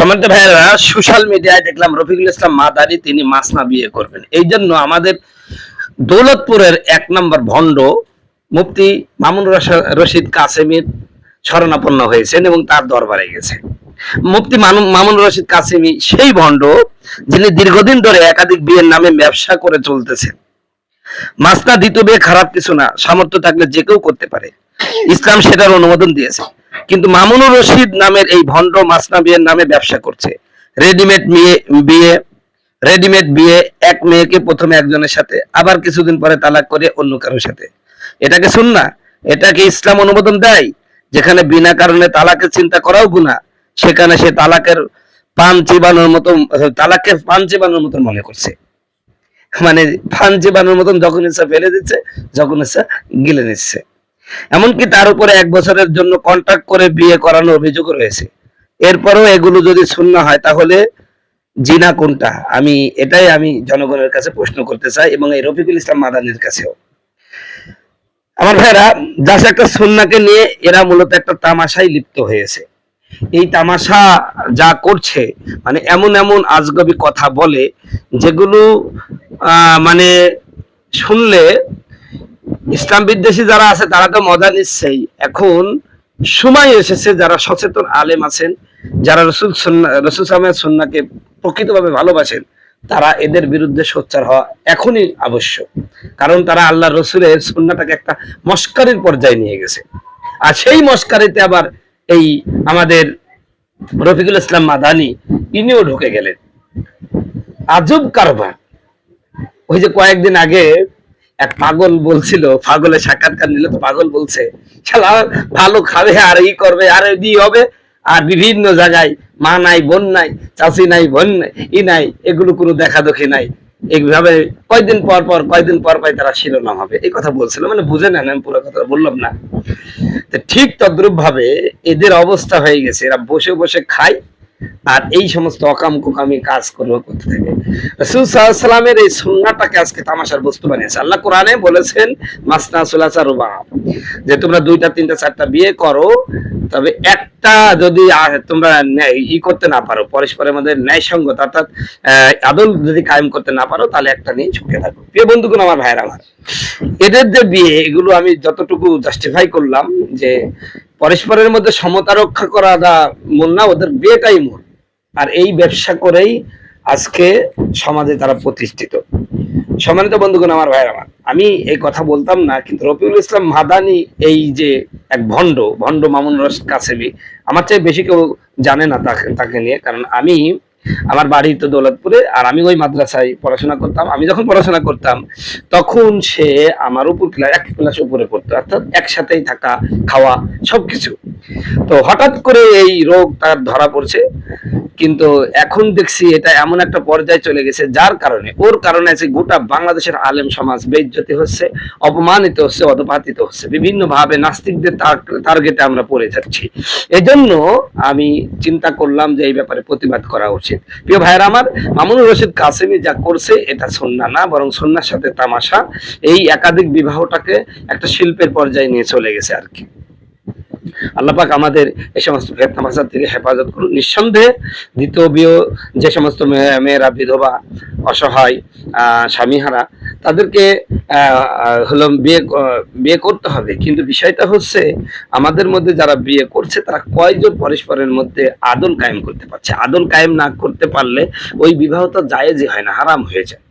সম্মানিত ভাইয়েরা, সোশ্যাল মিডিয়ায় দেখলাম রফিকুল ইসলাম মাদানি তিনি মাসনা বিয়ে করবেন। এই জন্য আমাদের দৌলতপুরের ১ নম্বর ভণ্ড মুফতি মামুনুর রশিদ কাসেমীর শরণাপন্ন হয়েছেন এবং তার দরবারে গেছে। মুফতি মামুনুর রশিদ কাসেমী সেই ভণ্ড যিনি দীর্ঘদিন ধরে একাধিক বিয়ের নামে ব্যবসা করে চলতেছেন। মাসনা দ্বিতীয় বিয়ে খারাপ কিছু না, সামর্থ্য থাকলে যে কেউ করতে পারে, ইসলাম সেটার অনুমোদন দিয়েছে। কিন্তু মামুনুর রশিদ নামের এই ভণ্ড মাসনা বিয়ের নামে ব্যবসা করছে। রেডিমেড বিয়ে এক মেয়েকে প্রথমে একজনের সাথে, আবার কিছুদিন পরে তালাক করে অন্য কারোর সাথে। এটাকে সুন্নাহ? এটাকে ইসলাম অনুমোদন দেয়? যেখানে বিনা কারণে তালাকের চিন্তা করাও গুনাহ, সেখানে সে তালাককে পান চিবানোর মতন মনে করছে। মানে পান চিবানোর মতন যখন ইচ্ছা ফেলে দিচ্ছে, যখন ইচ্ছা গিলে নিচ্ছে। এমনকি তার উপরে 1 বছরের জন্য কন্ট্রাক্ট করে বিয়ে করানোর অভিযোগ রয়েছে। এরপরেও এগুলো যদি সুন্নাহ হয়, তাহলে জিনা কোনটা? এটাই আমি জনগণের কাছে প্রশ্ন করতে চাই, এবং এই রফিকুল ইসলাম মাদানির কাছেও। আমার ভাইরা, জাস্ট একটা সুন্নাহকে নিয়ে এরা মূলত একটা তামাশায় লিপ্ত হয়েছে। এই তামাশা যা করছে, মানে এমন এমন আজগবি কথা বলে, যেগুলো মানে শুনলে ইসলাম বিদ্বেষী যারা আছে তারা তো মজা নিচ্ছেই। এখন সময় এসেছে যারা সচেতন আলেম আছেন, যারা রসুল সাল্লাল্লাহু সুন্নাহকে প্রকৃতভাবে ভালোবাসেন, তারা এদের বিরুদ্ধে সোচ্চার হওয়া এখনই আবশ্যক। কারণ তারা আল্লাহ রসুলের সুন্নাহটাকে একটা মস্কারির পর্যায়ে নিয়ে গেছে। আর সেই মস্কারিতে আবার এই আমাদের রফিকুল ইসলাম মাদানি ইনিও ঢুকে গেলেন। আজব কারবার। ওই যে কয়েকদিন আগে এক পাগল বলছিল, পাগলের সাক্ষাৎকার নিলে তো পাগল বলছে, শালা ভালো খাবে আর ই করবে আর ই হবে, আর বিভিন্ন জায়গায় মা নাই, বোন নাই, চাচি নাই, বোন নাই, ই নাই, এগুলো কোনো দেখা দেখি নাই। এইভাবে কয়দিন পর তারা শিরোনাম হবে, এই কথা বলছিল। মানে বুঝে নেন, আমি পুরো কথা বললাম না। ঠিক তদ্রুপ ভাবে এদের অবস্থা হয়ে গেছে। এরা বসে বসে খায় আর এই সমস্ত অকাম-কুকামি কাজ করতে থাকে। রাসূল সাল্লাল্লাহু আলাইহি ওয়াসাল্লামের এই সুন্নাহটাকে আজকে তামাশার বস্তু বানিয়েছে। আল্লাহ কোরআনে বলেছেন মাসনা সুলাসা রুবা, যে তোমরা 2টা 3টা 4টা বিয়ে করো, তবে একটা যদি তোমরা ই করতে না পারো, পরস্পরের মধ্যে ন্যায়সঙ্গত অর্থাৎ আদল যদি কায়েম করতে না পারো, তাহলে একটা নিয়ে ঝুঁকে থাকো। প্রিয় বন্ধুগণ, আমার ভাইয়েরা, আমার এদের যে বিয়ে, এগুলো আমি যতটুকু জাস্টিফাই করলাম যে পরস্পরের মধ্যে সমতা রক্ষা করা মূল না, ওদের বিয়েটাই মূল। আর এই ব্যবসা করেই আজকে সমাজে তারা প্রতিষ্ঠিত। সম্মানিত বন্ধুগণ, আমার ভাইয়ের, আমার আমি এই কথা বলতাম না, কিন্তু রফিকুল ইসলাম মাদানি এই যে এক ভণ্ড মামুনুর রশিদ কাসেমী, আমার চেয়ে বেশি কেউ জানে না তাকে নিয়ে। কারণ আমার বাড়ি তো দৌলতপুরে, আর আমি ওই মাদ্রাসায় পড়াশোনা করতাম। আমি যখন পড়াশোনা করতাম তখন সে আমার উপর এক ক্লাস উপরে পড়তো, অর্থাৎ একসাথেই থাকা, খাওয়া, সবকিছু। তো হঠাৎ করে এই রোগ তার ধরা পড়ছে, কিন্তু এখন দেখছি এটা এমন একটা পর্যায়ে চলে গেছে, যার কারণে ওর কারণে আছে গোটা বাংলাদেশের আলেম সমাজ বেইজ্জতি হচ্ছে, অপমানিত হচ্ছে, অধঃপাতিত হচ্ছে। বিভিন্ন ভাবে নাস্তিকদের টার্গেটে আমরা পড়ে যাচ্ছি। এজন্য আমি চিন্তা করলাম যে এই ব্যাপারে প্রতিবাদ করা উচিত। প্রিয় ভাইয়েরা আমার, মামুনুর রশিদ কাসেমী যা করছে এটা সুন্নাহ না, বরং সুন্নাহর সাথে তামাশা। এই একাধিক বিবাহটাকে একটা শিল্পের পর্যায়ে নিয়ে চলে গেছে আর কি। আল্লাহ পাক আমাদের এই সমস্ত ফিতনা ফাসাদ থেকে হেফাজত করুন। নিঃসন্দেহে দ্বিতীয় বিয়ে যে সমস্ত মেয়েরা বিধবা, অসহায়, স্বামীহারা, তাদেরকে হলো বিয়ে করতে হবে। কিন্তু বিষয়টা হচ্ছে, আমাদের মধ্যে যারা বিয়ে করছে তারা কয়জন পরস্পরের মধ্যে আদল কায়েম করতে পারছে। আদল কায়েম না করতে পারলে ওই বিবাহটা জায়েজই হয় না, হারাম হয়ে যায়।